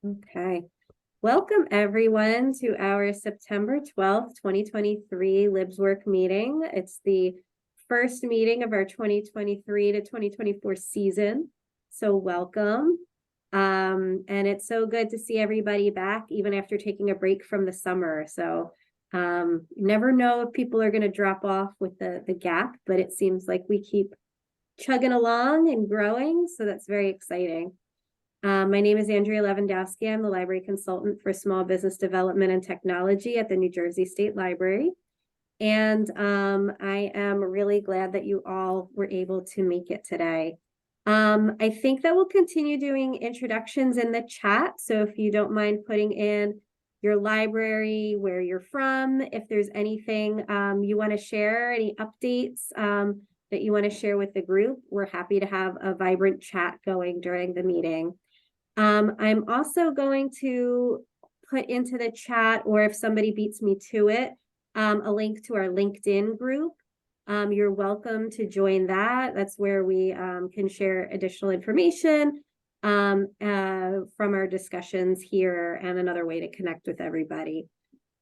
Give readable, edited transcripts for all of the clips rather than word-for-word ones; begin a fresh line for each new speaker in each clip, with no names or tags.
Okay. Welcome everyone to our September 12th, 2023 LibsWork meeting. It's the first meeting of our 2023 to 2024 season. So welcome. And it's so good to see everybody back even after taking a break from the summer. So you never know if people are going to drop off with the gap, but it seems like we keep chugging along and growing. So that's very exciting. My name is Andrea Lewandowski. I'm the library consultant for small business development and technology at the New Jersey State Library. And I am really glad that you all were able to make it today. I think that we'll continue doing introductions in the chat. So if you don't mind putting in your library, where you're from, if there's anything you want to share, any updates that you want to share with the group, we're happy to have a vibrant chat going during the meeting. I'm also going to put into the chat, or if somebody beats me to it, a link to our LinkedIn group. You're welcome to join that. That's where we can share additional information from our discussions here, and another way to connect with everybody.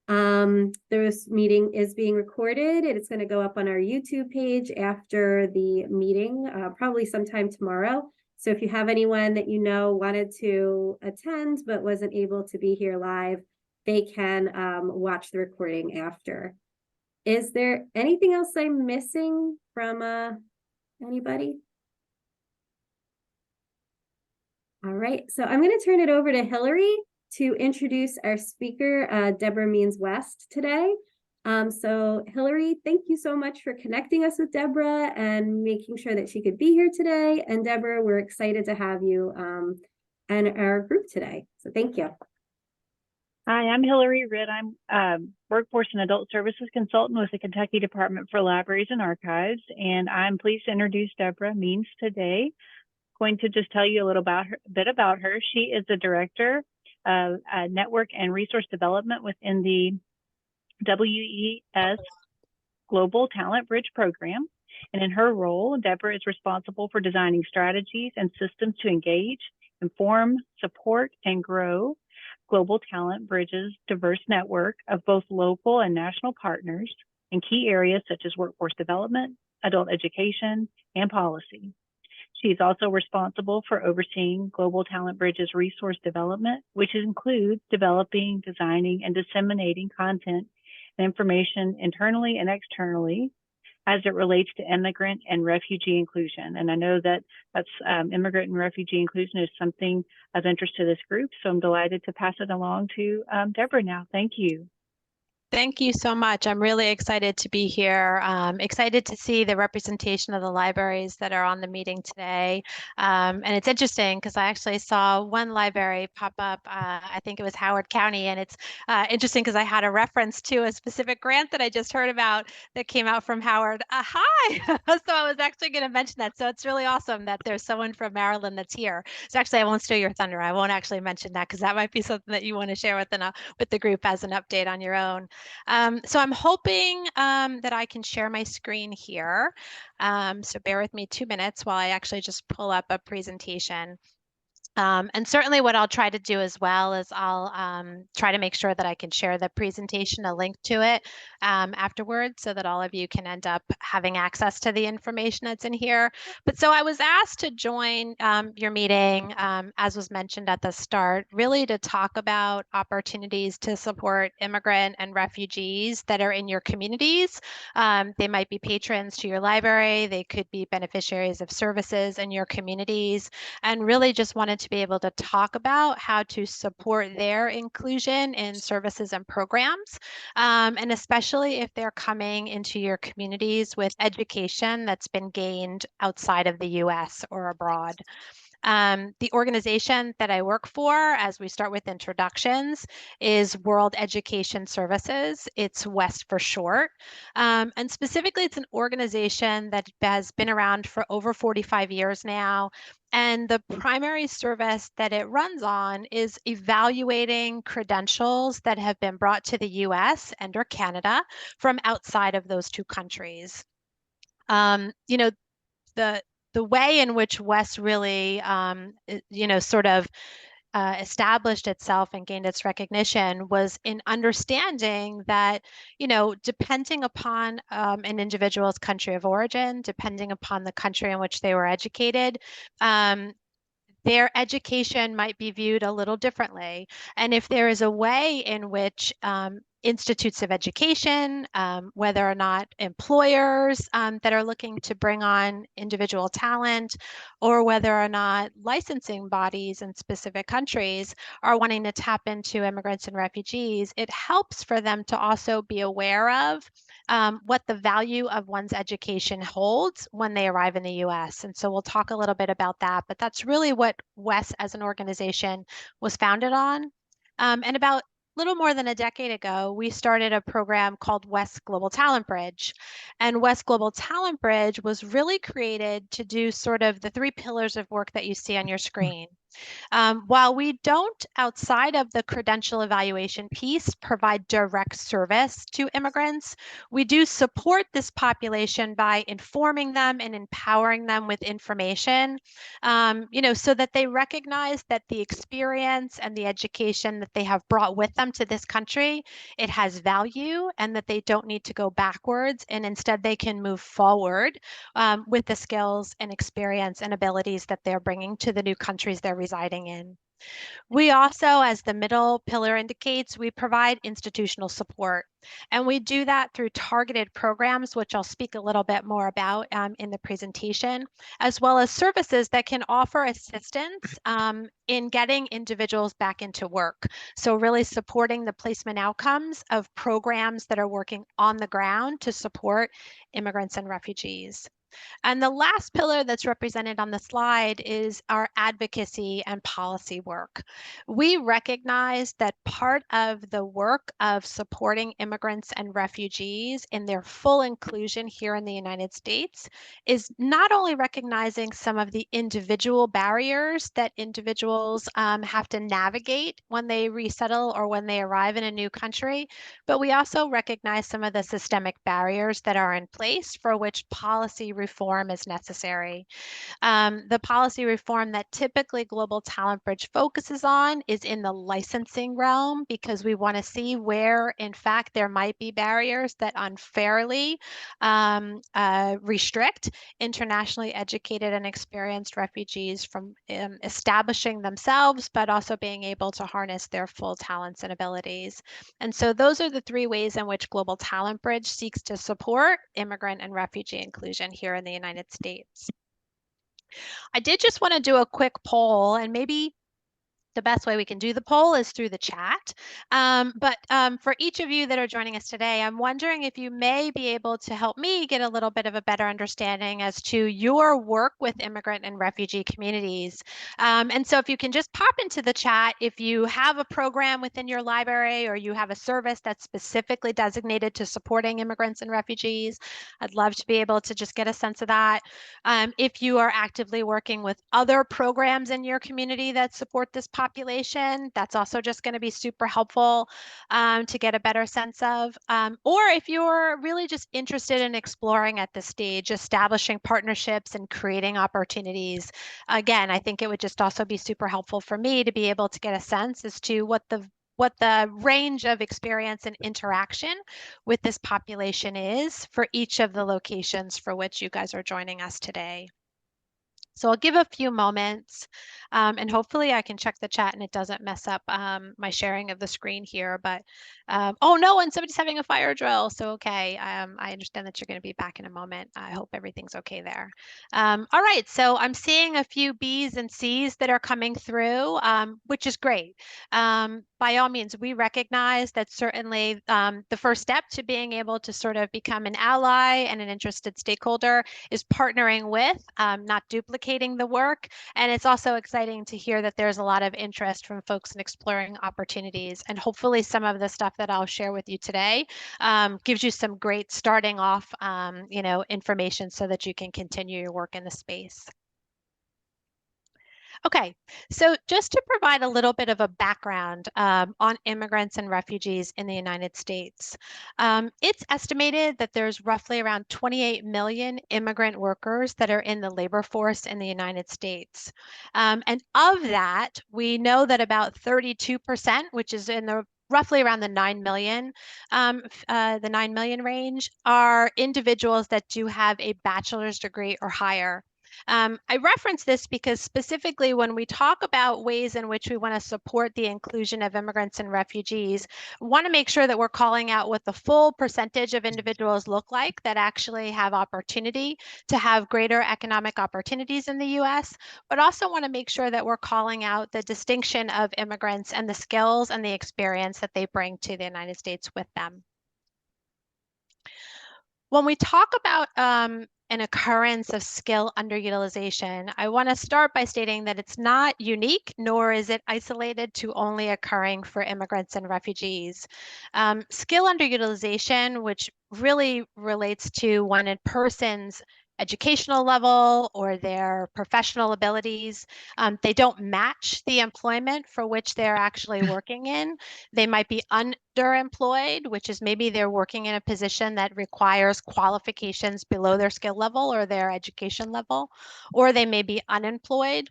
This meeting is being recorded. It's going to go up on our YouTube page after the meeting, probably sometime tomorrow. So if you have anyone that you know wanted to attend but wasn't able to be here live, they can watch the recording after. Is there anything else I'm missing from anybody? All right, so I'm going to turn it over to Hillary to introduce our speaker, Debra Means West today. So Hillary, thank you so much for connecting us with Debra and making sure that she could be here today. And Debra, we're excited to have you and our group today. So thank you.
Hi, I'm Hillary Ridd. I'm Workforce and Adult Services Consultant with the Kentucky Department for Libraries and Archives, and I'm pleased to introduce Debra Means today. Going to just tell you a bit about her. She is the Director of Network and Resource Development within the WES Global Talent Bridge Program. And in her role, Debra is responsible for designing strategies and systems to engage, inform, support, and grow Global Talent Bridge's diverse network of both local and national partners in key areas such as workforce development, adult education, and policy. She is also responsible for overseeing Global Talent Bridge's resource development, which includes developing, designing, and disseminating content and information internally and externally as it relates to immigrant and refugee inclusion. And I know that immigrant and refugee inclusion is something of interest to this group, so I'm delighted to pass it along to Debra now. Thank you.
Thank you so much. I'm really excited to be here. Excited to see the representation of the libraries that are on the meeting today. And it's interesting because I actually saw one library pop up, I think it was Howard County, and it's interesting because I had a reference to a specific grant that I just heard about that came out from Howard. Hi! So I was actually going to mention that. So it's really awesome that there's someone from Maryland that's here. So actually, I won't steal your thunder. I won't actually mention that because that might be something that you want to share with the group as an update on your own. So I'm hoping that I can share my screen here. So bear with me 2 minutes while I actually just pull up a presentation. And certainly what I'll try to do as well is I'll try to make sure that I can share the presentation, a link to it afterwards, so that all of you can end up having access to the information that's in here. But so I was asked to join your meeting, as was mentioned at the start, really to talk about opportunities to support immigrant and refugees that are in your communities. They might be patrons to your library, they could be beneficiaries of services in your communities, and really just wanted to be able to talk about how to support their inclusion in services and programs, and especially if they're coming into your communities with education that's been gained outside of the US or abroad. The organization that I work for, as we start with introductions, is World Education Services. It's WES for short. And specifically, it's an organization that has been around for over 45 years now. And the primary service that it runs on is evaluating credentials that have been brought to the US and or Canada from outside of those two countries. The way in which WES really, sort of established itself and gained its recognition was in understanding that, depending upon an individual's country of origin, depending upon the country in which they were educated, their education might be viewed a little differently. And if there is a way in which institutes of education, whether or not employers that are looking to bring on individual talent, or whether or not licensing bodies in specific countries are wanting to tap into immigrants and refugees, it helps for them to also be aware of what the value of one's education holds when they arrive in the US. And so we'll talk a little bit about that, but that's really what WES as an organization was founded on. And about little more than a decade ago, we started a program called WES Global Talent Bridge. And WES Global Talent Bridge was really created to do sort of the 3 pillars of work that you see on your screen. While we don't, outside of the credential evaluation piece, provide direct service to immigrants, we do support this population by informing them and empowering them with information, so that they recognize that the experience and the education that they have brought with them to this country, it has value, and that they don't need to go backwards, and instead they can move forward with the skills and experience and abilities that they're bringing to the new countries they're residing in. We also, as the middle pillar indicates, we provide institutional support. And we do that through targeted programs, which I'll speak a little bit more about in the presentation, as well as services that can offer assistance in getting individuals back into work. So really supporting the placement outcomes of programs that are working on the ground to support immigrants and refugees. And the last pillar that's represented on the slide is our advocacy and policy work. We recognize that part of the work of supporting immigrants and refugees in their full inclusion here in the United States is not only recognizing some of the individual barriers that individuals have to navigate when they resettle or when they arrive in a new country, but we also recognize some of the systemic barriers that are in place for which policy reform is necessary. The policy reform that typically Global Talent Bridge focuses on is in the licensing realm, because we want to see where, in fact, there might be barriers that unfairly restrict internationally educated and experienced refugees from establishing themselves, but also being able to harness their full talents and abilities. And so those are the 3 ways in which Global Talent Bridge seeks to support immigrant and refugee inclusion here in the United States. I did just want to do a quick poll, and maybe the best way we can do the poll is through the chat. But for each of you that are joining us today, I'm wondering if you may be able to help me get a little bit of a better understanding as to your work with immigrant and refugee communities. And so if you can just pop into the chat, if you have a program within your library or you have a service that's specifically designated to supporting immigrants and refugees, I'd love to be able to just get a sense of that. If you are actively working with other programs in your community that support this population, that's also just going to be super helpful to get a better sense of. Or if you're really just interested in exploring at this stage, establishing partnerships and creating opportunities, again, I think it would just also be super helpful for me to be able to get a sense as to what the range of experience and interaction with this population is for each of the locations for which you guys are joining us today. So I'll give a few moments and hopefully I can check the chat and it doesn't mess up my sharing of the screen here. But oh no, and somebody's having a fire drill. So okay, I understand that you're going to be back in a moment. I hope everything's okay there. All right, so I'm seeing a few B's and C's that are coming through, which is great. By all means, we recognize that certainly the first step to being able to sort of become an ally and an interested stakeholder is partnering with, not duplicating the work. And it's also exciting to hear that there's a lot of interest from folks in exploring opportunities. And hopefully some of the stuff that I'll share with you today gives you some great starting off, information so that you can continue your work in the space. Okay, so just to provide a little bit of a background on immigrants and refugees in the United States, it's estimated that there's roughly around 28 million immigrant workers that are in the labor force in the United States. And of that, we know that about 32%, which is in the roughly around the 9 million, the 9 million range, are individuals that do have a bachelor's degree or higher. I reference this because specifically when we talk about ways in which we want to support the inclusion of immigrants and refugees, we want to make sure that we're calling out what the full percentage of individuals look like that actually have opportunity to have greater economic opportunities in the US, but also want to make sure that we're calling out the distinction of immigrants and the skills and the experience that they bring to the United States with them. When we talk about an occurrence of skill underutilization, I want to start by stating that it's not unique, nor is it isolated to only occurring for immigrants and refugees. Skill underutilization, which really relates to when a person's educational level or their professional abilities, they don't match the employment for which they're actually working in. They might be underemployed, which is maybe they're working in a position that requires qualifications below their skill level or their education level, or they may be unemployed.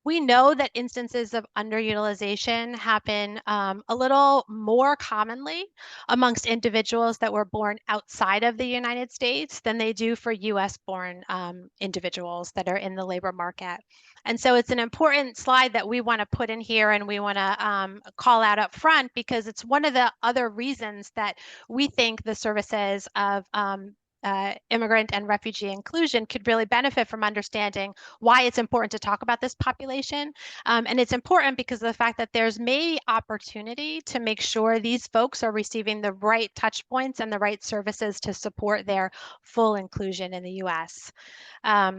We know that instances of underutilization happen a little more commonly amongst individuals that were born outside of the United States than they do for US born individuals that are in the labor market. And so it's an important slide that we want to put in here and we want to call out up front because it's one of the other reasons that we think the services of immigrant and refugee inclusion could really benefit from understanding why it's important to talk about this population. And it's important because of the fact that there's maybe opportunity to make sure these folks are receiving the right touch points and the right services to support their full inclusion in the US. I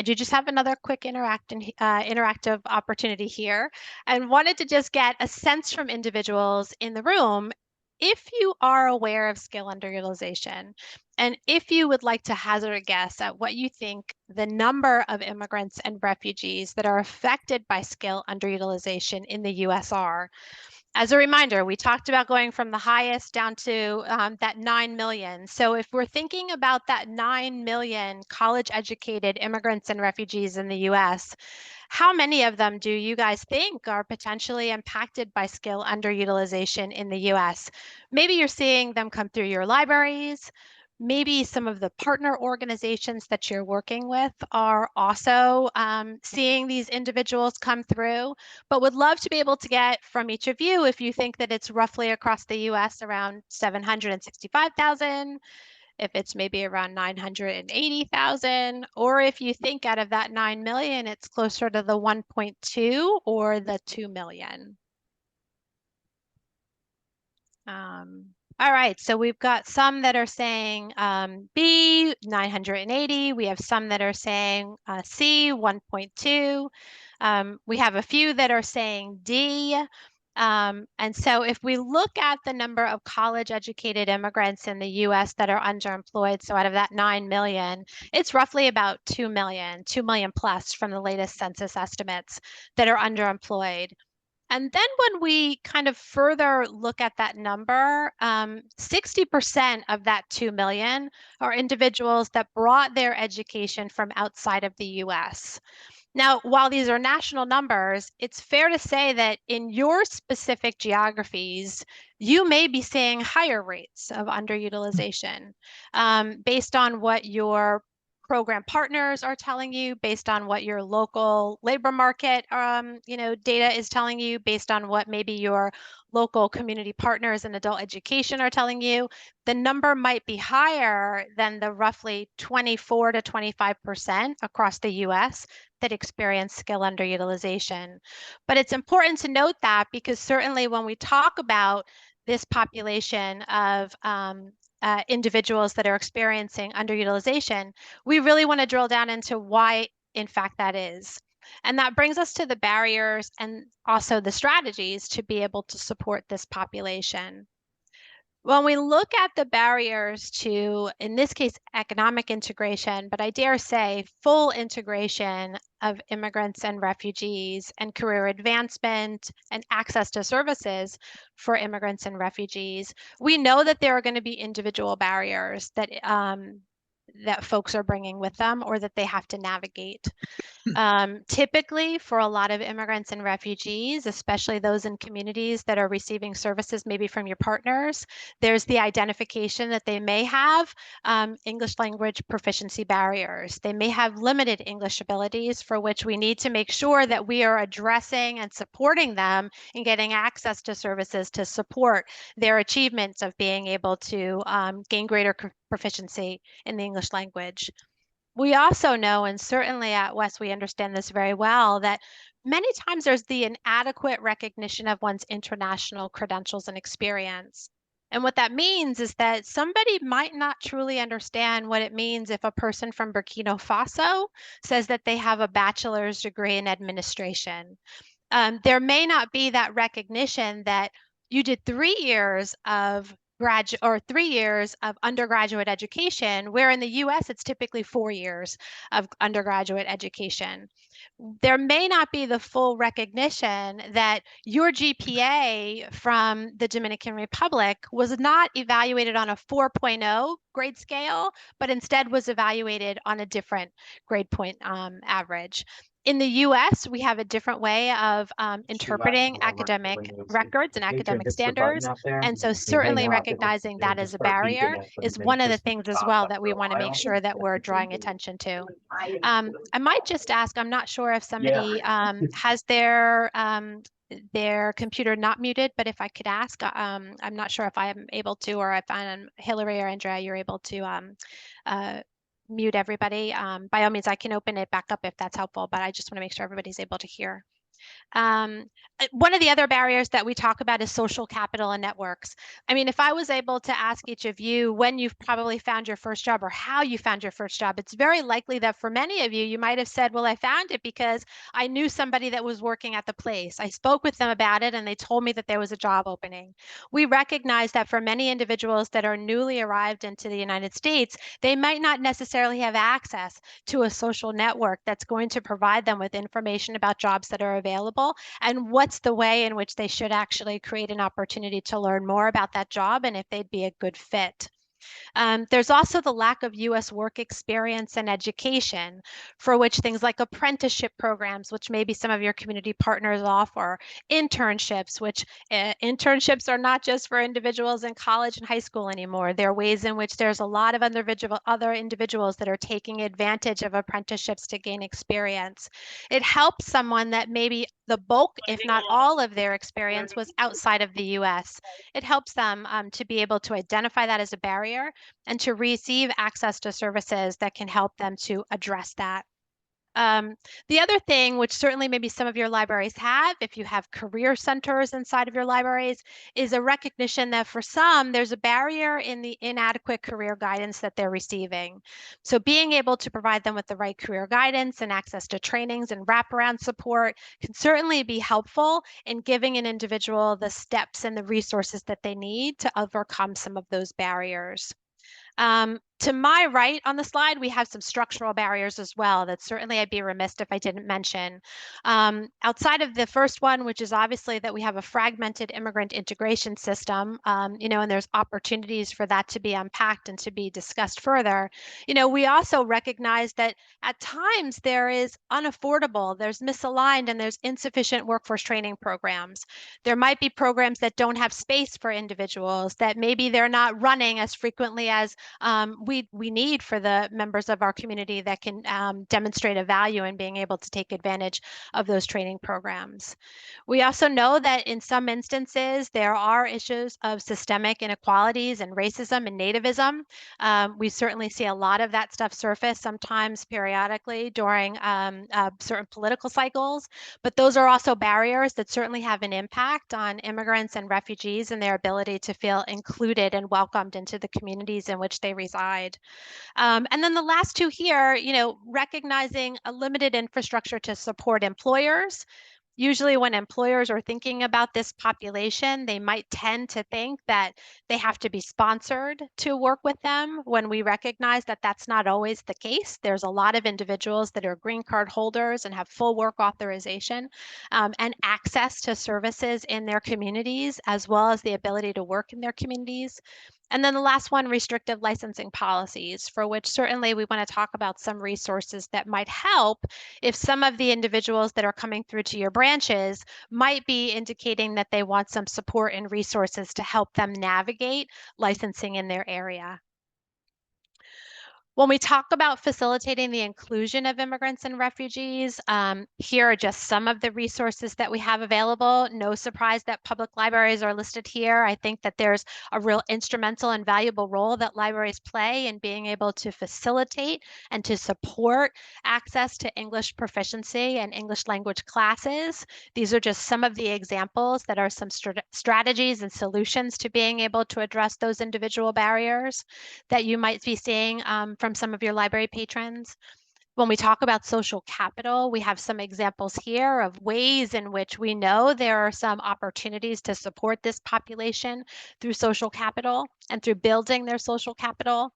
do just have another quick interactive opportunity here and wanted to just get a sense from individuals in the room if you are aware of skill underutilization, and if you would like to hazard a guess at what you think the number of immigrants and refugees that are affected by skill underutilization in the US are. As a reminder, we talked about going from the highest down to that 9 million. So if we're thinking about that 9 million college educated immigrants and refugees in the US, how many of them do you guys think are potentially impacted by skill underutilization in the US? Maybe you're seeing them come through your libraries. Maybe some of the partner organizations that you're working with are also seeing these individuals come through, but would love to be able to get from each of you if you think that it's roughly across the US around 765,000, if it's maybe around 980,000, or if you think out of that 9 million, it's closer to the 1.2 or the 2 million. All right, so we've got some that are saying B, 980. We have some that are saying C, 1.2. We have a few that are saying D. And so if we look at the number of college educated immigrants in the US that are underemployed, so out of that 9 million, it's roughly about 2 million, 2 million plus from the latest census estimates that are underemployed. And then when we kind of further look at that number, 60% of that 2 million are individuals that brought their education from outside of the US. Now, while these are national numbers, it's fair to say that in your specific geographies, you may be seeing higher rates of underutilization based on what your program partners are telling you, based on what your local labor market data is telling you, based on what maybe your local community partners in adult education are telling you. The number might be higher than the roughly 24 to 25% across the US that experience skill underutilization. But it's important to note that because certainly when we talk about this population of individuals that are experiencing underutilization, we really want to drill down into why, in fact, that is. And that brings us to the barriers and also the strategies to be able to support this population. When we look at the barriers to, in this case, economic integration, but I dare say full integration of immigrants and refugees and career advancement and access to services for immigrants and refugees, we know that there are going to be individual barriers that that folks are bringing with them or that they have to navigate. Typically, for a lot of immigrants and refugees, especially those in communities that are receiving services maybe from your partners, there's the identification that they may have English language proficiency barriers. They may have limited English abilities for which we need to make sure that we are addressing and supporting them in getting access to services to support their achievements of being able to gain greater proficiency in the English language. We also know, and certainly at West, we understand this very well, that many times there's the inadequate recognition of one's international credentials and experience. And what that means is that somebody might not truly understand what it means if a person from Burkina Faso says that they have a bachelor's degree in administration. There may not be that recognition that you did 3 years of 3 years of undergraduate education, where in the US it's typically 4 years of undergraduate education. There may not be the full recognition that your GPA from the Dominican Republic was not evaluated on a 4.0 grade scale, but instead was evaluated on a different grade point average. In the US, we have a different way of interpreting academic records and academic standards. And so certainly recognizing that as a barrier is one of the things as well that we want to make sure that we're drawing attention to. I might just ask, I'm not sure if somebody has their computer not muted, but if I could ask, I'm not sure if I am able to, or if I'm Hillary or Andrea, you're able to mute everybody. By all means, I can open it back up if that's helpful, but I just want to make sure everybody's able to hear. One of the other barriers that we talk about is social capital and networks. I mean, if I was able to ask each of you when you've probably found your first job or how you found your first job, it's very likely that for many of you, you might have said, well, I found it because I knew somebody that was working at the place. I spoke with them about it and they told me that there was a job opening. We recognize that for many individuals that are newly arrived into the United States, they might not necessarily have access to a social network that's going to provide them with information about jobs that are available and what's the way in which they should actually create an opportunity to learn more about that job and if they'd be a good fit. There's also the lack of U.S. work experience and education, for which things like apprenticeship programs, which maybe some of your community partners offer, internships, which internships are not just for individuals in college and high school anymore. There are ways in which there's a lot of other individuals that are taking advantage of apprenticeships to gain experience. It helps someone that maybe the bulk, if not all of their experience was outside of the U.S. It helps them to be able to identify that as a barrier and to receive access to services that can help them to address that. The other thing, which certainly maybe some of your libraries have, if you have career centers inside of your libraries, is a recognition that for some, there's a barrier in the inadequate career guidance that they're receiving. So being able to provide them with the right career guidance and access to trainings and wraparound support can certainly be helpful in giving an individual the steps and the resources that they need to overcome some of those barriers. To my right on the slide, we have some structural barriers as well that certainly I'd be remiss if I didn't mention. Outside of the first one, which is obviously that we have a fragmented immigrant integration system, and there's opportunities for that to be unpacked and to be discussed further. We also recognize that at times there is unaffordable, there's misaligned, and there's insufficient workforce training programs. There might be programs that don't have space for individuals, that maybe they're not running as frequently as we need for the members of our community that can demonstrate a value in being able to take advantage of those training programs. We also know that in some instances, there are issues of systemic inequalities and racism and nativism. We certainly see a lot of that stuff surface sometimes periodically during certain political cycles, but those are also barriers that certainly have an impact on immigrants and refugees and their ability to feel included and welcomed into the communities in which they reside. And then the last two here, recognizing a limited infrastructure to support employers Usually when employers are thinking about this population, they might tend to think that they have to be sponsored to work with them, when we recognize that that's not always the case. There's a lot of individuals that are green card holders and have full work authorization and access to services in their communities, as well as the ability to work in their communities. And then the last one, restrictive licensing policies, for which certainly we want to talk about some resources that might help if some of the individuals that are coming through to your branches might be indicating that they want some support and resources to help them navigate licensing in their area. When we talk about facilitating the inclusion of immigrants and refugees, here are just some of the resources that we have available. No surprise that public libraries are listed here. I think that there's a real instrumental and valuable role that libraries play in being able to facilitate and to support access to English proficiency and English language classes. These are just some of the examples that are some strategies and solutions to being able to address those individual barriers that you might be seeing from some of your library patrons. When we talk about social capital, we have some examples here of ways in which we know there are some opportunities to support this population through social capital and through building their social capital.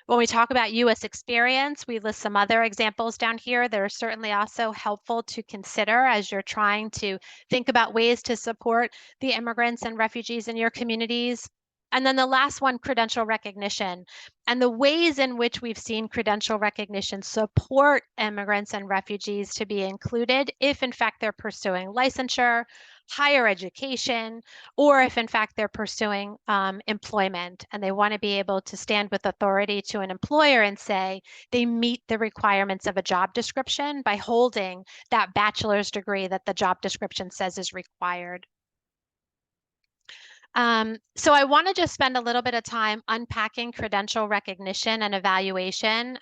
When we talk about U.S. experience, we list some other examples down here that are certainly also helpful to consider as you're trying to think about ways to support the immigrants and refugees in your communities. And then the last one, credential recognition, and the ways in which we've seen credential recognition support immigrants and refugees to be included if in fact they're pursuing licensure, higher education, or if in fact they're pursuing employment and they want to be able to stand with authority to an employer and say they meet the requirements of a job description by holding that bachelor's degree that the job description says is required. So I want to just spend a little bit of time unpacking credential recognition and evaluation,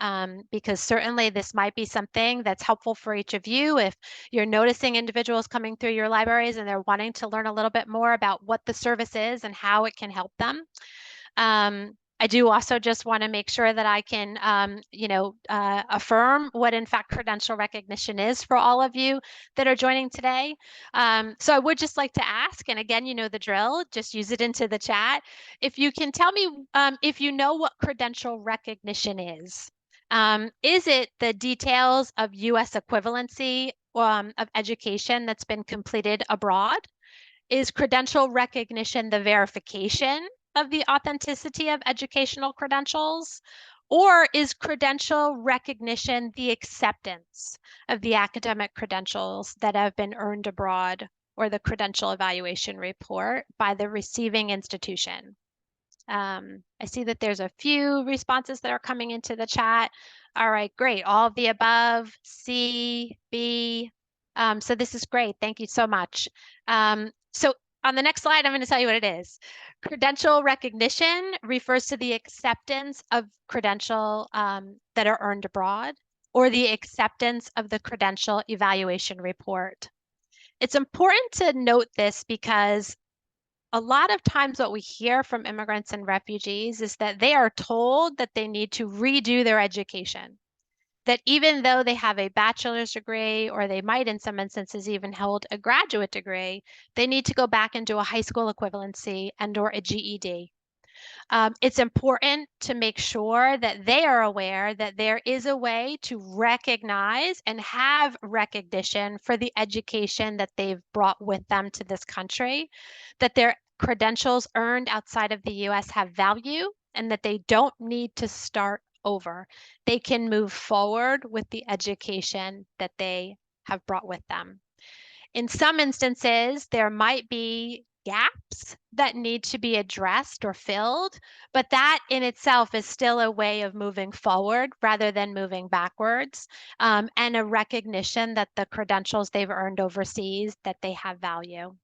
because certainly this might be something that's helpful for each of you if you're noticing individuals coming through your libraries and they're wanting to learn a little bit more about what the service is and how it can help them. I do also just want to make sure that I can, affirm what in fact credential recognition is for all of you that are joining today. So I would just like to ask, and again, you know the drill, just use it into the chat. If you can tell me if you know what credential recognition is. Is it the details of U.S. equivalency of education that's been completed abroad? Is credential recognition the verification of the authenticity of educational credentials? Or is credential recognition the acceptance of the academic credentials that have been earned abroad, or the credential evaluation report by the receiving institution? I see that there's a few responses that are coming into the chat. All right, great. All of the above, C, B. So this is great. Thank you so much. So on the next slide, I'm going to tell you what it is. Credential recognition refers to the acceptance of credential that are earned abroad, or the acceptance of the credential evaluation report. It's important to note this because a lot of times what we hear from immigrants and refugees is that they are told that they need to redo their education. That even though they have a bachelor's degree, or they might in some instances even hold a graduate degree, they need to go back and do a high school equivalency and or a GED. It's important to make sure that they are aware that there is a way to recognize and have recognition for the education that they've brought with them to this country, that their credentials earned outside of the US have value, and that they don't need to start over. They can move forward with the education that they have brought with them. In some instances, there might be gaps that need to be addressed or filled, but that in itself is still a way of moving forward rather than moving backwards, and a recognition that the credentials they've earned overseas, that they have value.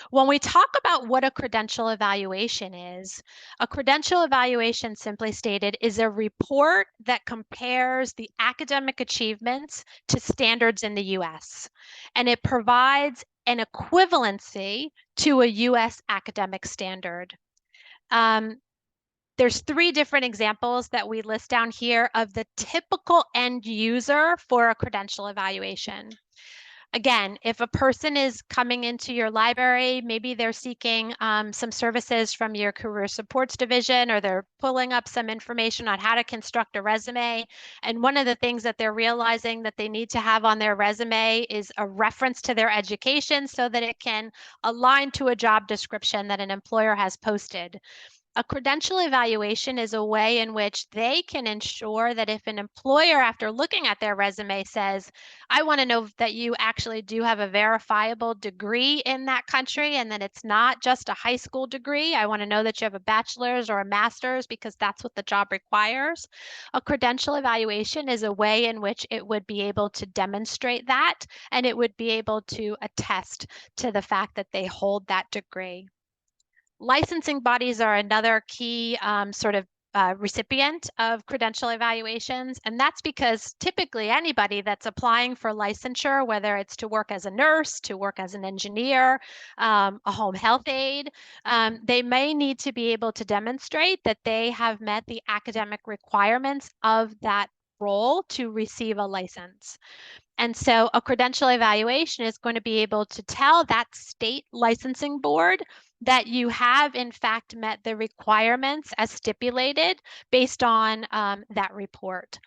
When we talk about what a credential evaluation is, a credential evaluation, simply stated, is a report that compares the academic achievements to standards in the US, and it provides an equivalency to a US academic standard. There's 3 different examples that we list down here of the typical end user for a credential evaluation. Again, if a person is coming into your library, maybe they're seeking some services from your career supports division, or they're pulling up some information on how to construct a resume. And one of the things that they're realizing that they need to have on their resume is a reference to their education so that it can align to a job description that an employer has posted. A credential evaluation is a way in which they can ensure that if an employer, after looking at their resume, says, I want to know that you actually do have a verifiable degree in that country and that it's not just a high school degree. I want to know that you have a bachelor's or a master's because that's what the job requires. A credential evaluation is a way in which it would be able to demonstrate that, and it would be able to attest to the fact that they hold that degree. Licensing bodies are another key sort of recipient of credential evaluations. And that's because typically anybody that's applying for licensure, whether it's to work as a nurse, to work as an engineer, a home health aide, they may need to be able to demonstrate that they have met the academic requirements of that role to receive a license. And so a credential evaluation is going to be able to tell that state licensing board that you have in fact met the requirements as stipulated based on that report.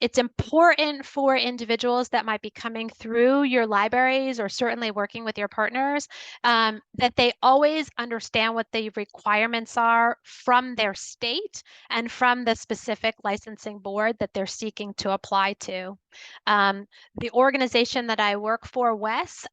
It's important for individuals that might be coming through your libraries or certainly working with your partners that they always understand what the requirements are from their state and from the specific licensing board that they're seeking to apply to. The organization that I work for, WES,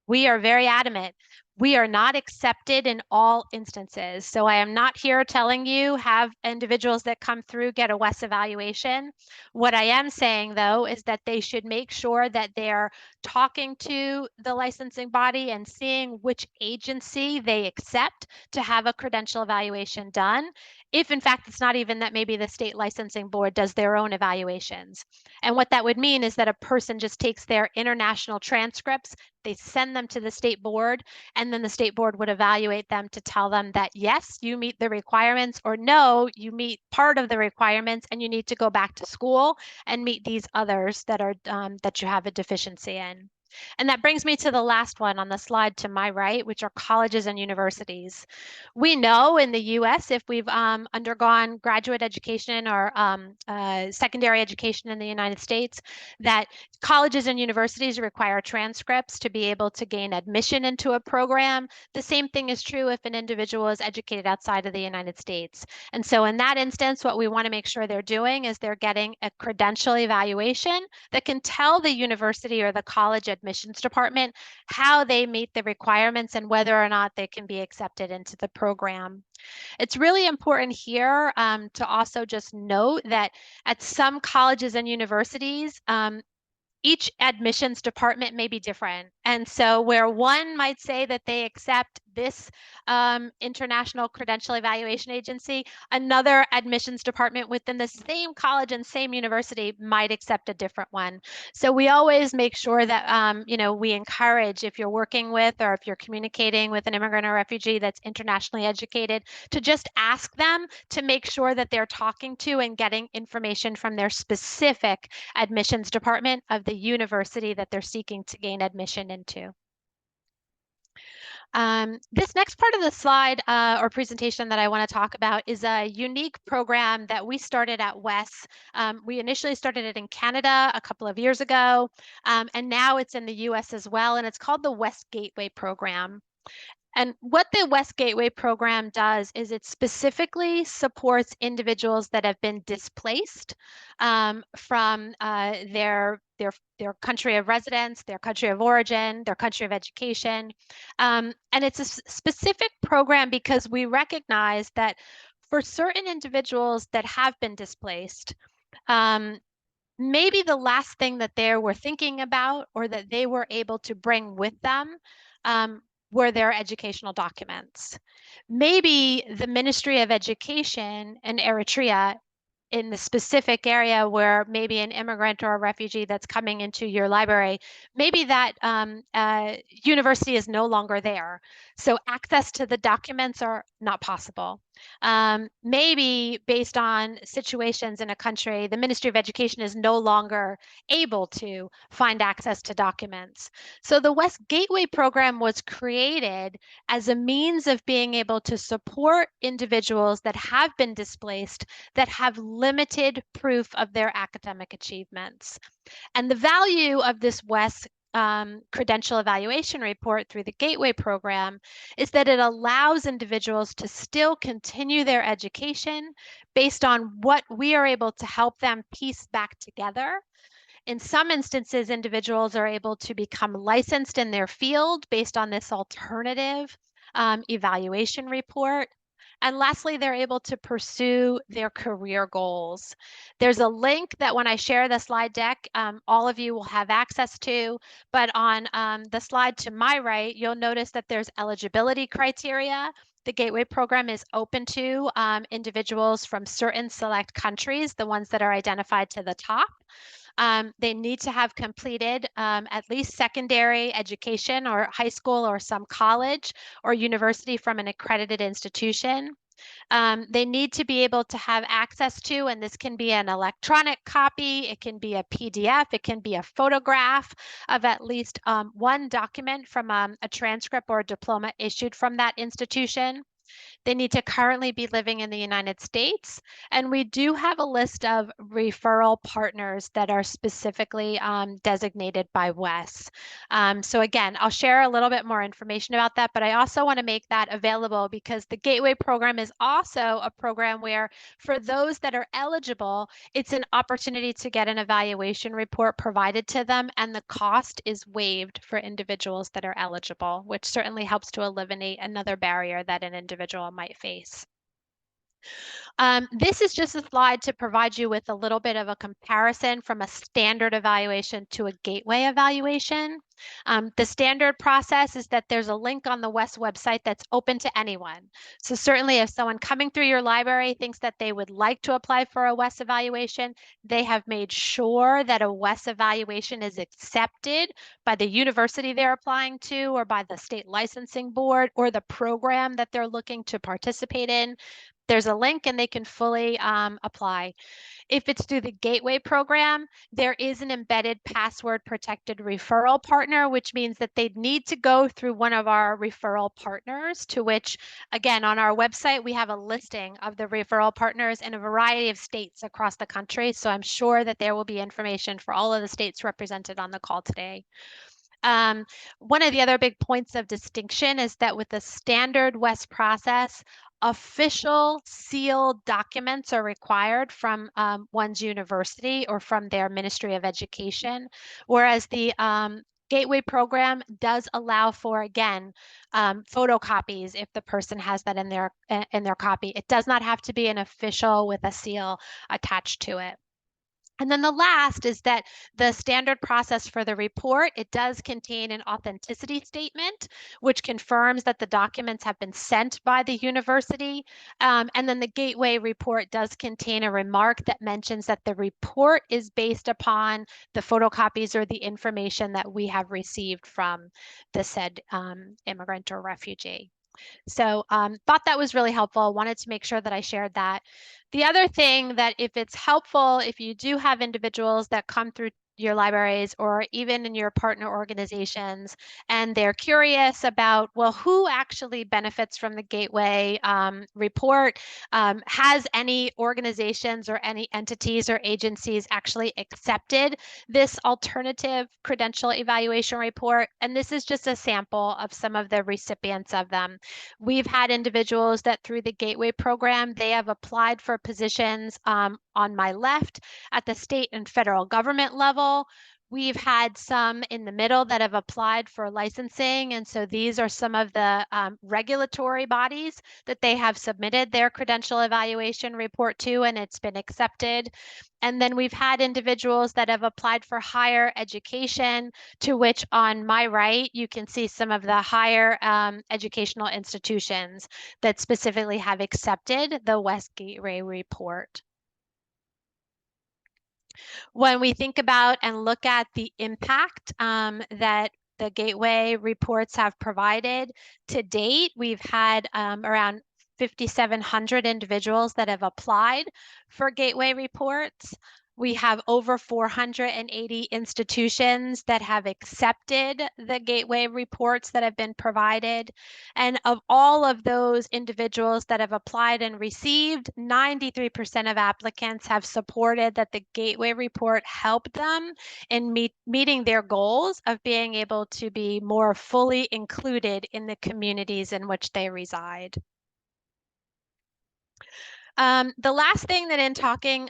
we are very adamant. We are not accepted in all instances. So I am not here telling you have individuals that come through get a WES evaluation. What I am saying though is that they should make sure that they're talking to the licensing body and seeing which agency they accept to have a credential evaluation done. If in fact it's not even that, maybe the state licensing board does their own evaluations. And what that would mean is that a person just takes their international transcripts, they send them to the state board, and then the state board would evaluate them to tell them that yes, you meet the requirements, or no, you meet part of the requirements and you need to go back to school and meet these others that are that you have a deficiency in. And that brings me to the last one on the slide to my right, which are colleges and universities. We know in the US, if we've undergone graduate education or secondary education in the United States, that colleges and universities require transcripts to be able to gain admission into a program. The same thing is true if an individual is educated outside of the United States. And so in that instance, what we want to make sure they're doing is they're getting a credential evaluation that can tell the university or the college admissions department how they meet the requirements and whether or not they can be accepted into the program. It's really important here to also just note that at some colleges and universities, each admissions department may be different. And so where one might say that they accept this international credential evaluation agency, another admissions department within the same college and same university might accept a different one. So we always make sure that, we encourage, if you're working with or if you're communicating with an immigrant or refugee that's internationally educated, to just ask them to make sure that they're talking to and getting information from their specific admissions department of the university that they're seeking to gain admission into. This next part of the slide or presentation that I want to talk about is a unique program that we started at WES. We initially started it in Canada a couple of years ago, and now it's in the US as well, and it's called the WES Gateway Program. And what the WES Gateway program does is it specifically supports individuals that have been displaced from their country of residence, their country of origin, their country of education. And it's a specific program because we recognize that for certain individuals that have been displaced, maybe the last thing that they were thinking about or that they were able to bring with them were their educational documents. Maybe the Ministry of Education in Eritrea, in the specific area where maybe an immigrant or a refugee that's coming into your library, maybe that university is no longer there. So access to the documents are not possible. maybe based on situations in a country, the Ministry of Education is no longer able to find access to documents. So the West Gateway program was created as a means of being able to support individuals that have been displaced, that have limited proof of their academic achievements. And the value of this West credential evaluation report through the Gateway program is that it allows individuals to still continue their education based on what we are able to help them piece back together. In some instances, individuals are able to become licensed in their field based on this alternative evaluation report. And lastly, they're able to pursue their career goals. There's a link that when I share the slide deck, all of you will have access to, but on the slide to my right, you'll notice that there's eligibility criteria. The Gateway program is open to individuals from certain select countries, the ones that are identified to the top. They need to have completed at least secondary education or high school or some college or university from an accredited institution. They need to be able to have access to, and this can be an electronic copy, it can be a PDF, it can be a photograph of at least one document from a transcript or a diploma issued from that institution. They need to currently be living in the United States. And we do have a list of referral partners that are specifically designated by WES. So again, I'll share a little bit more information about that, but I also want to make that available because the Gateway program is also a program where for those that are eligible, it's an opportunity to get an evaluation report provided to them, and the cost is waived for individuals that are eligible, which certainly helps to eliminate another barrier that an individual might face. This is just a slide to provide you with a little bit of a comparison from a standard evaluation to a gateway evaluation. The standard process is that there's a link on the WES website that's open to anyone. So certainly if someone coming through your library thinks that they would like to apply for a WES evaluation, they have made sure that a WES evaluation is accepted by the university they're applying to or by the state licensing board or the program that they're looking to participate in. There's a link and they can fully apply. If it's through the Gateway program, there is an embedded password protected referral partner, which means that they'd need to go through one of our referral partners, to which, again, on our website, we have a listing of the referral partners in a variety of states across the country. So I'm sure that there will be information for all of the states represented on the call today. One of the other big points of distinction is that with the standard WES process, official sealed documents are required from one's university or from their Ministry of Education, whereas the Gateway program does allow for, again, photocopies if the person has that in their copy. It does not have to be an official with a seal attached to it. And then the last is that the standard process for the report, it does contain an authenticity statement, which confirms that the documents have been sent by the university. And then the Gateway report does contain a remark that mentions that the report is based upon the photocopies or the information that we have received from the said immigrant or refugee. So thought that was really helpful. Wanted to make sure that I shared that. The other thing that if it's helpful, if you do have individuals that come through your libraries or even in your partner organizations and they're curious about, well, who actually benefits from the Gateway report? Has any organizations or any entities or agencies actually accepted this alternative credential evaluation report? And this is just a sample of some of the recipients of them. We've had individuals that through the Gateway program, they have applied for positions on my left at the state and federal government level. We've had some in the middle that have applied for licensing. And so these are some of the regulatory bodies that they have submitted their credential evaluation report to, and it's been accepted. And then we've had individuals that have applied for higher education, to which on my right, you can see some of the higher educational institutions that specifically have accepted the West Gateway report. When we think about and look at the impact that the Gateway reports have provided to date, we've had around 5,700 individuals that have applied for Gateway reports. We have over 480 institutions that have accepted the Gateway reports that have been provided. And of all of those individuals that have applied and received, 93% of applicants have supported that the Gateway report helped them in meeting their goals of being able to be more fully included in the communities in which they reside. The last thing that in talking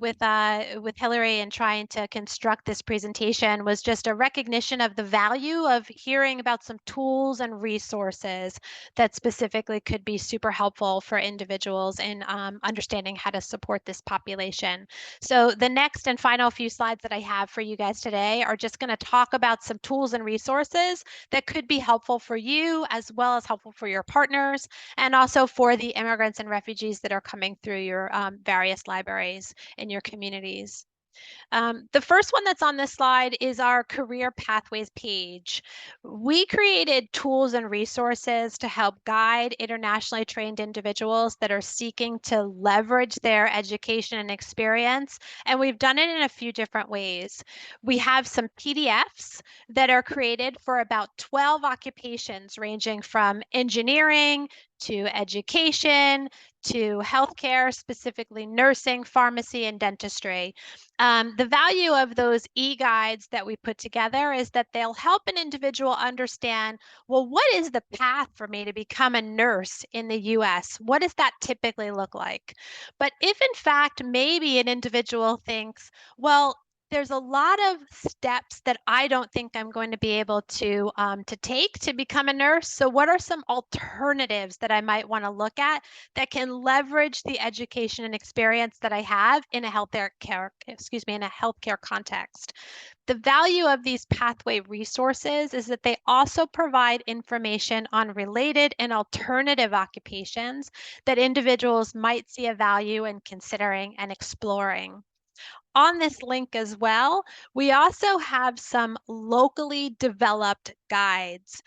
with Hillary and trying to construct this presentation was just a recognition of the value of hearing about some tools and resources that specifically could be super helpful for individuals in understanding how to support this population. So the next and final few slides that I have for you guys today are just going to talk about some tools and resources that could be helpful for you as well as helpful for your partners and also for the immigrants and refugees that are coming through your various libraries in your communities. The first one that's on this slide is our career pathways page. We created tools and resources to help guide internationally trained individuals that are seeking to leverage their education and experience, and we've done it in a few different ways. We have some PDFs that are created for about 12 occupations ranging from engineering to education to healthcare, specifically nursing, pharmacy, and dentistry. The value of those e-guides that we put together is that they'll help an individual understand, well, what is the path for me to become a nurse in the US? What does that typically look like? But if in fact, maybe an individual thinks, well, there's a lot of steps that I don't think I'm going to be able to take to become a nurse. So what are some alternatives that I might want to look at that can leverage the education and experience that I have in a healthcare context? The value of these pathway resources is that they also provide information on related and alternative occupations that individuals might see a value in considering and exploring. On this link as well, we also have some locally developed guides.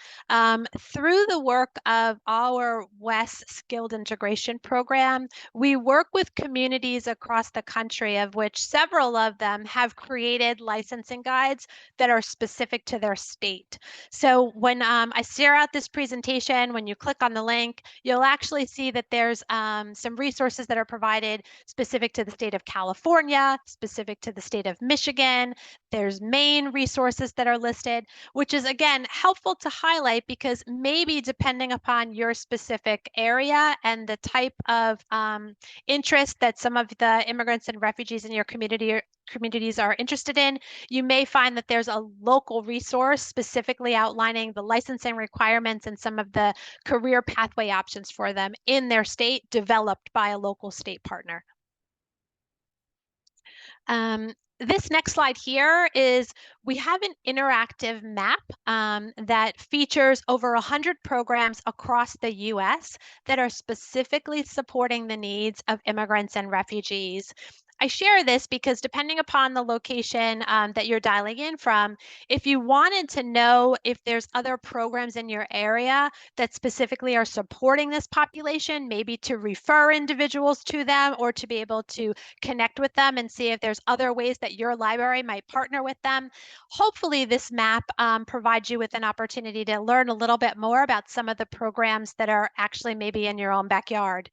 Through the work of our WES Skilled Integration Program, we work with communities across the country, of which several of them have created licensing guides that are specific to their state. So when I share out this presentation, when you click on the link, you'll actually see that there's some resources that are provided specific to the state of California, specific to the state of Michigan. There's Maine resources that are listed, which is, again, helpful to highlight because maybe depending upon your specific area and the type of interest that some of the immigrants and refugees in your communities are interested in, you may find that there's a local resource specifically outlining the licensing requirements and some of the career pathway options for them in their state, developed by a local state partner. This next slide here is we have an interactive map that features over 100 programs across the US that are specifically supporting the needs of immigrants and refugees. I share this because depending upon the location that you're dialing in from, if you wanted to know if there's other programs in your area that specifically are supporting this population, maybe to refer individuals to them or to be able to connect with them and see if there's other ways that your library might partner with them, hopefully this map provides you with an opportunity to learn a little bit more about some of the programs that are actually maybe in your own backyard.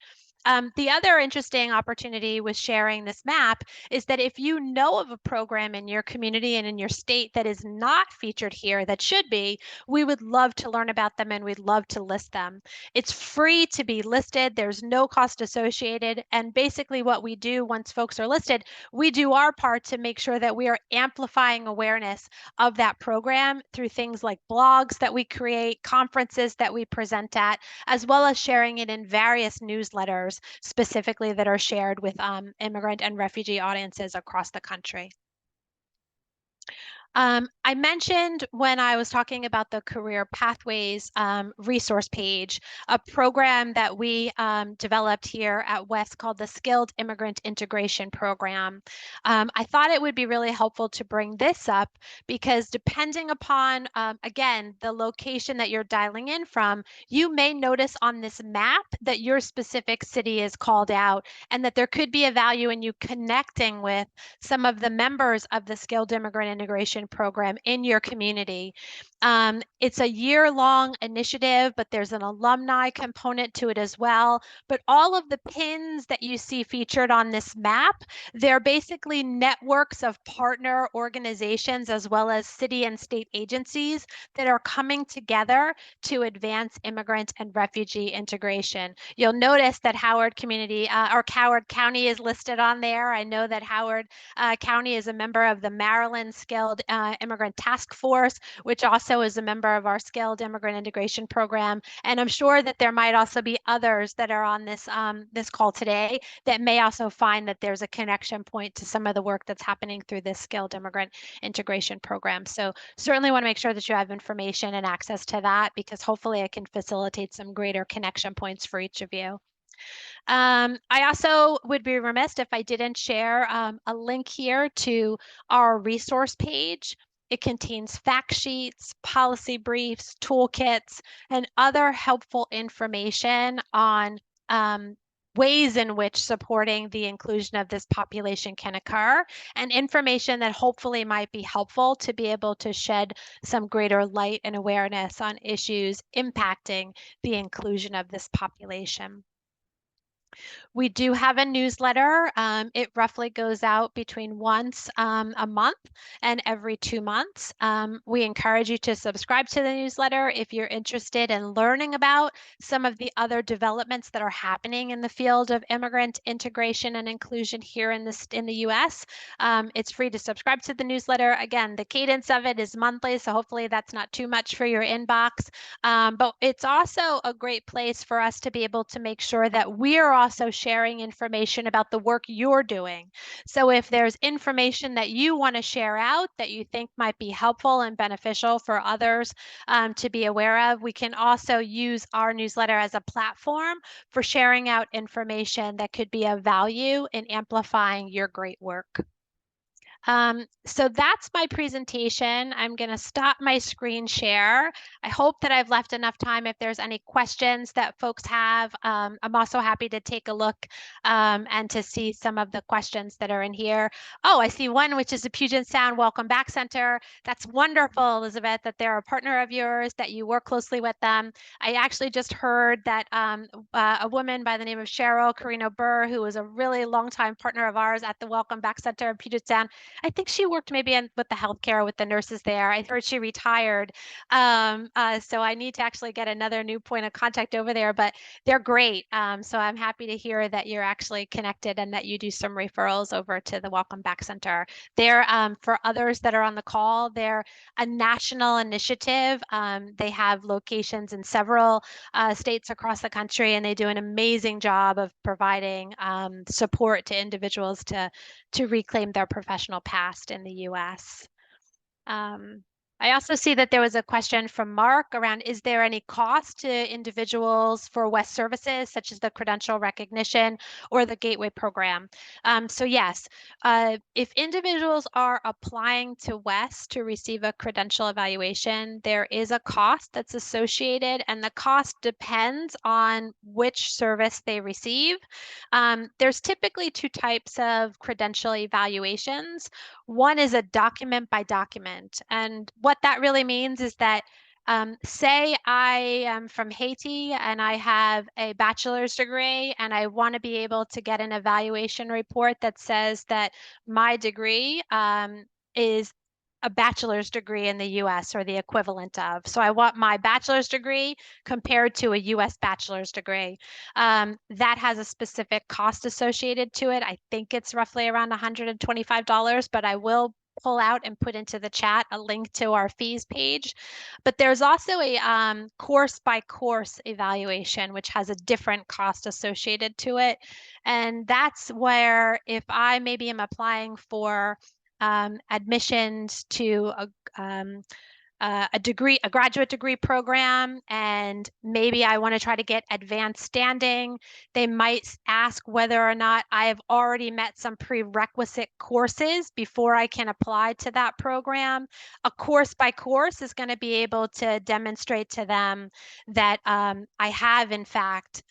The other interesting opportunity with sharing this map is that if you know of a program in your community and in your state that is not featured here that should be, we would love to learn about them and we'd love to list them. It's free to be listed. There's no cost associated. And basically what we do once folks are listed, we do our part to make sure that we are amplifying awareness of that program through things like blogs that we create, conferences that we present at, as well as sharing it in various newsletters specifically that are shared with immigrant and refugee audiences across the country. I mentioned when I was talking about the Career Pathways resource page, a program that we developed here at West called the Skilled Immigrant Integration Program. I thought it would be really helpful to bring this up because depending upon, again, the location that you're dialing in from, you may notice on this map that your specific city is called out and that there could be a value in you connecting with some of the members of the Skilled Immigrant Integration Program in your community. It's a year-long initiative, but there's an alumni component to it as well. But all of the pins that you see featured on this map, they're basically networks of partner organizations as well as city and state agencies that are coming together to advance immigrant and refugee integration. You'll notice that Howard Community or Howard County is listed on there. I know that Howard County is a member of the Maryland Skilled Immigrant Task Force, which also is a member of our Skilled Immigrant Integration Program. And I'm sure that there might also be others that are on this this call today that may also find that there's a connection point to some of the work that's happening through this Skilled Immigrant Integration Program. So certainly want to make sure that you have information and access to that because hopefully I can facilitate some greater connection points for each of you. I also would be remiss if I didn't share a link here to our resource page. It contains fact sheets, policy briefs, toolkits, and other helpful information on ways in which supporting the inclusion of this population can occur, and information that hopefully might be helpful to be able to shed some greater light and awareness on issues impacting the inclusion of this population. We do have a newsletter. It roughly goes out between once a month and every 2 months. We encourage you to subscribe to the newsletter if you're interested in learning about some of the other developments that are happening in the field of immigrant integration and inclusion here in the U.S. It's free to subscribe to the newsletter. Again, the cadence of it is monthly, so hopefully that's not too much for your inbox. But it's also a great place for us to be able to make sure that we're also sharing information about the work you're doing. So if there's information that you want to share out that you think might be helpful and beneficial for others to be aware of, we can also use our newsletter as a platform for sharing out information that could be of value in amplifying your great work. So that's my presentation. I'm going to stop my screen share. I hope that I've left enough time if there's any questions that folks have. I'm also happy to take a look and to see some of the questions that are in here. Oh, I see one, which is the Puget Sound Welcome Back Center. That's wonderful, Elizabeth, that they're a partner of yours, that you work closely with them. I actually just heard that a woman by the name of Cheryl Carino Burr, who was a really longtime partner of ours at the Welcome Back Center in Puget Sound, I think she worked maybe with the healthcare with the nurses there. I heard she retired. So I need to actually get another new point of contact over there, but they're great. So I'm happy to hear that you're actually connected and that you do some referrals over to the Welcome Back Center. They're, for others that are on the call, they're a national initiative. They have locations in several states across the country, and they do an amazing job of providing support to individuals to reclaim their professional past in the US. I also see that there was a question from Mark around, is there any cost to individuals for West services, such as the credential recognition or the Gateway program? So yes, if individuals are applying to West to receive a credential evaluation, there is a cost that's associated, and the cost depends on which service they receive. There's typically 2 types of credential evaluations. One is a document by document. And what that really means is that say I am from Haiti and I have a bachelor's degree and I want to be able to get an evaluation report that says that my degree is a bachelor's degree in the US or the equivalent of. So I want my bachelor's degree compared to a US bachelor's degree. That has a specific cost associated to it. I think it's roughly around $125, but I will pull out and put into the chat a link to our fees page. But there's also a course by course evaluation, which has a different cost associated to it. And that's where if I maybe am applying for admissions to a graduate degree program, and maybe I want to try to get advanced standing. They might ask whether or not I have already met some prerequisite courses before I can apply to that program. A course by course is going to be able to demonstrate to them that I have, in fact,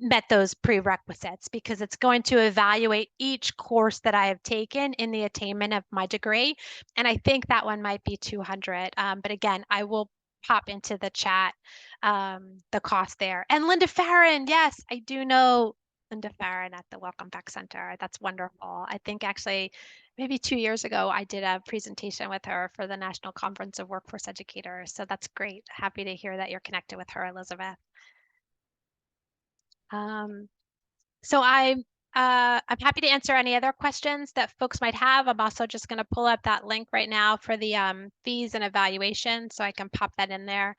met those prerequisites, because it's going to evaluate each course that I have taken in the attainment of my degree. And I think that one might be 200. But again, I will pop into the chat the cost there. And Linda Farron, yes, I do know Linda Farron at the Welcome Back Center. That's wonderful. I think actually maybe 2 years ago, I did a presentation with her for the National Conference of Workforce Educators. So that's great. Happy to hear that you're connected with her, Elizabeth. So I'm happy to answer any other questions that folks might have. I'm also just going to pull up that link right now for the fees and evaluation, so I can pop that in there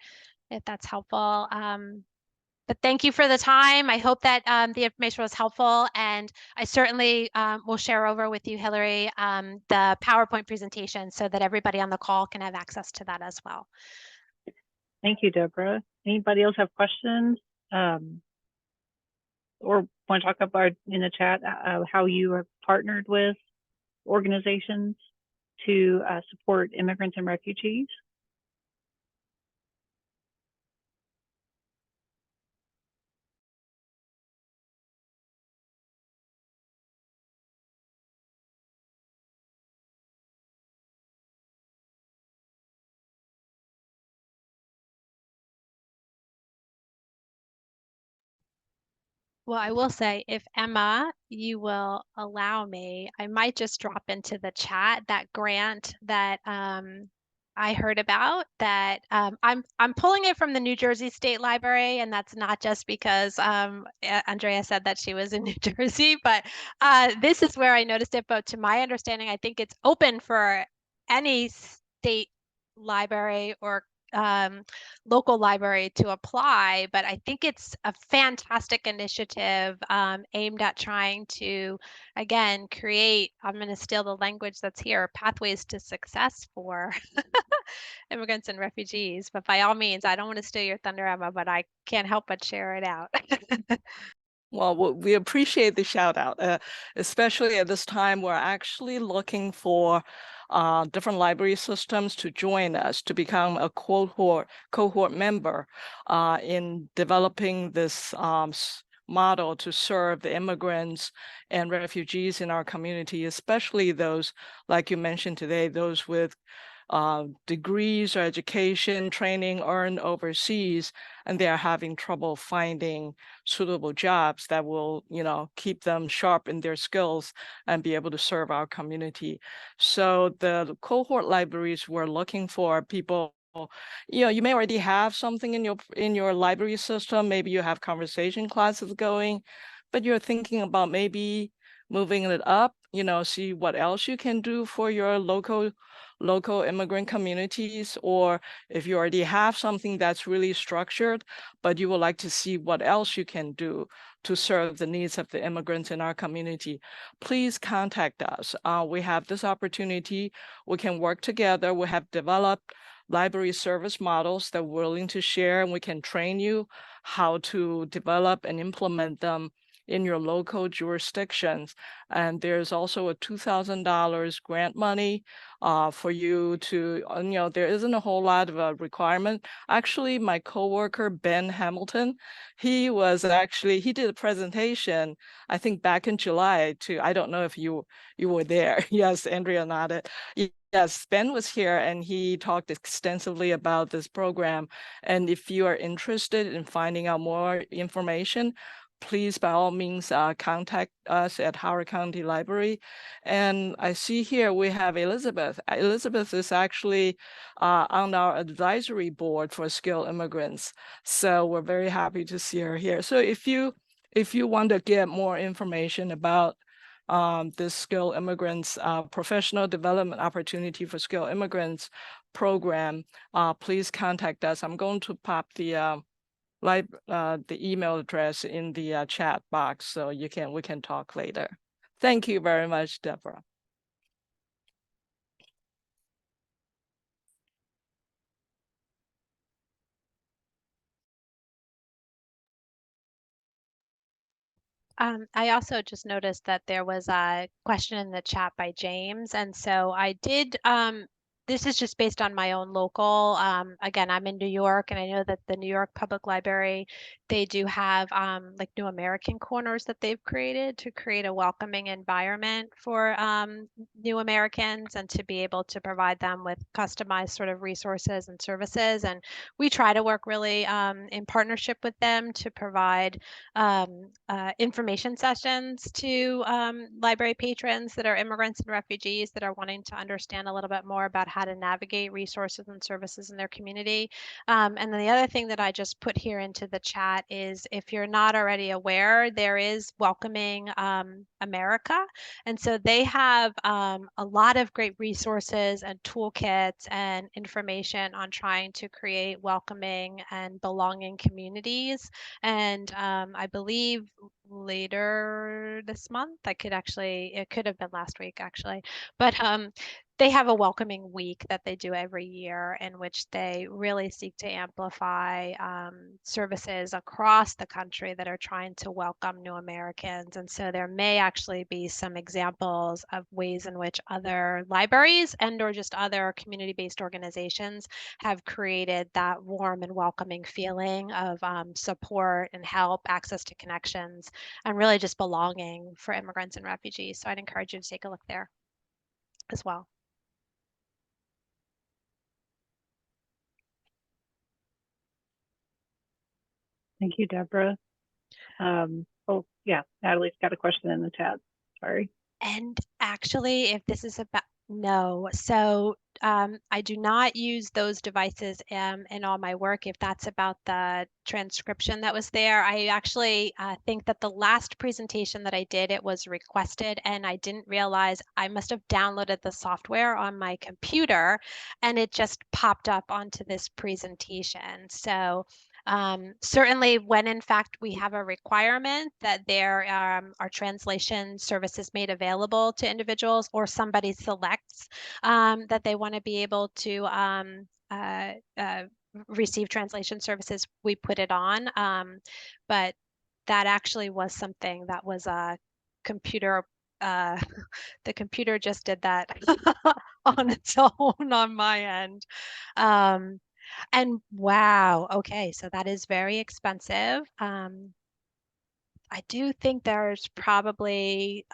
if that's helpful. But thank you for the time. I hope that the information was helpful, and I certainly will share over with you, Hillary, the PowerPoint presentation so that everybody on the call can have access to that as well.
Thank you, Deborah. Anybody else have questions? Or want to talk about in the chat how you have partnered with organizations to support immigrants and refugees?
Well, I will say, if Emma, you will allow me, I might just drop into the chat that grant that I heard about. That I'm pulling it from the New Jersey State Library, and that's not just because Andrea said that she was in New Jersey, but this is where I noticed it. But to my understanding, I think it's open for any state library or local library to apply, but I think it's a fantastic initiative aimed at trying to, again, create, I'm going to steal the language that's here, pathways to success for immigrants and refugees. But by all means, I don't want to steal your thunder, Emma, but I can't help but share it out.
Well, we appreciate the shout out, especially at this time. We're actually looking for different library systems to join us to become a cohort member in developing this model to serve the immigrants and refugees in our community, especially those, like you mentioned today, those with degrees or education training earned overseas, and they are having trouble finding suitable jobs that will, keep them sharp in their skills and be able to serve our community. So the cohort libraries we're looking for people, you may already have something in your library system. Maybe you have conversation classes going, but you're thinking about maybe moving it up, see what else you can do for your local immigrant communities, or if you already have something that's really structured, but you would like to see what else you can do to serve the needs of the immigrants in our community, please contact us. We have this opportunity. We can work together. We have developed library service models that we're willing to share, and we can train you how to develop and implement them in your local jurisdictions. And there's also a $2,000 grant money for you to, there isn't a whole lot of a requirement. Actually, my coworker, Ben Hamilton, he did a presentation, I think back in July I don't know if you were there. Yes, Andrea nodded. Yes, Ben was here and he talked extensively about this program. And if you are interested in finding out more information, please, by all means, contact us at Howard County Library. And I see here we have Elizabeth. Elizabeth is actually on our advisory board for skilled immigrants. So we're very happy to see her here. So if you want to get more information about this skilled immigrants professional development opportunity for skilled immigrants program, please contact us. I'm going to pop the email address in the chat box, so we can talk later. Thank you very much, Deborah.
I also just noticed that there was a question in the chat by James, and so I did. This is just based on my own local. Again, I'm in New York, and I know that the New York Public Library, they do have like New American corners that they've created to create a welcoming environment for New Americans and to be able to provide them with customized sort of resources and services. And we try to work really in partnership with them to provide information sessions to library patrons that are immigrants and refugees that are wanting to understand a little bit more about how to navigate resources and services in their community. And then the other thing that I just put here into the chat is, if you're not already aware, there is Welcoming America. And so they have a lot of great resources and toolkits and information on trying to create welcoming and belonging communities. And I believe later this month, it could have been last week actually, but they have a welcoming week that they do every year in which they really seek to amplify services across the country that are trying to welcome new Americans. And so there may actually be some examples of ways in which other libraries and or just other community-based organizations have created that warm and welcoming feeling of support and help, access to connections, and really just belonging for immigrants and refugees. So I'd encourage you to take a look there as well.
Thank you, Deborah. Oh, yeah, Natalie's got a question in the chat. Sorry.
And actually, if this is about, no, so I do not use those devices in all my work. If that's about the transcription that was there, I actually think that the last presentation that I did, it was requested, and I didn't realize I must have downloaded the software on my computer, and it just popped up onto this presentation. So certainly when in fact we have a requirement that there are translation services made available to individuals, or somebody selects that they want to be able to receive translation services, we put it on. But that actually was something that was a computer, the computer just did that on its own on my end. And wow, okay, so that is very expensive. I do think there's probably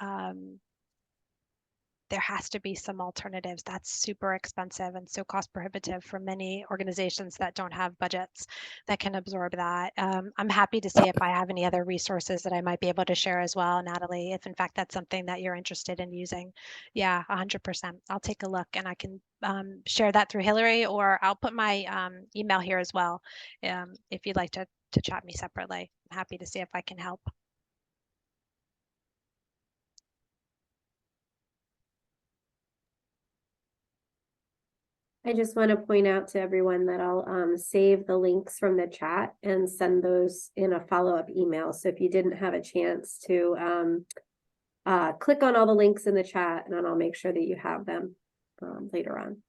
there has to be some alternatives. That's super expensive and so cost prohibitive for many organizations that don't have budgets that can absorb that. I'm happy to see if I have any other resources that I might be able to share as well, Natalie, if in fact that's something that you're interested in using. Yeah, 100%. I'll take a look and I can share that through Hillary, or I'll put my email here as well if you'd like to chat me separately. I'm happy to see if I can help.
I just want to point out to everyone that I'll save the links from the chat and send those in a follow-up email. So if you didn't have a chance to click on all the links in the chat, and then I'll make sure that you have them later on.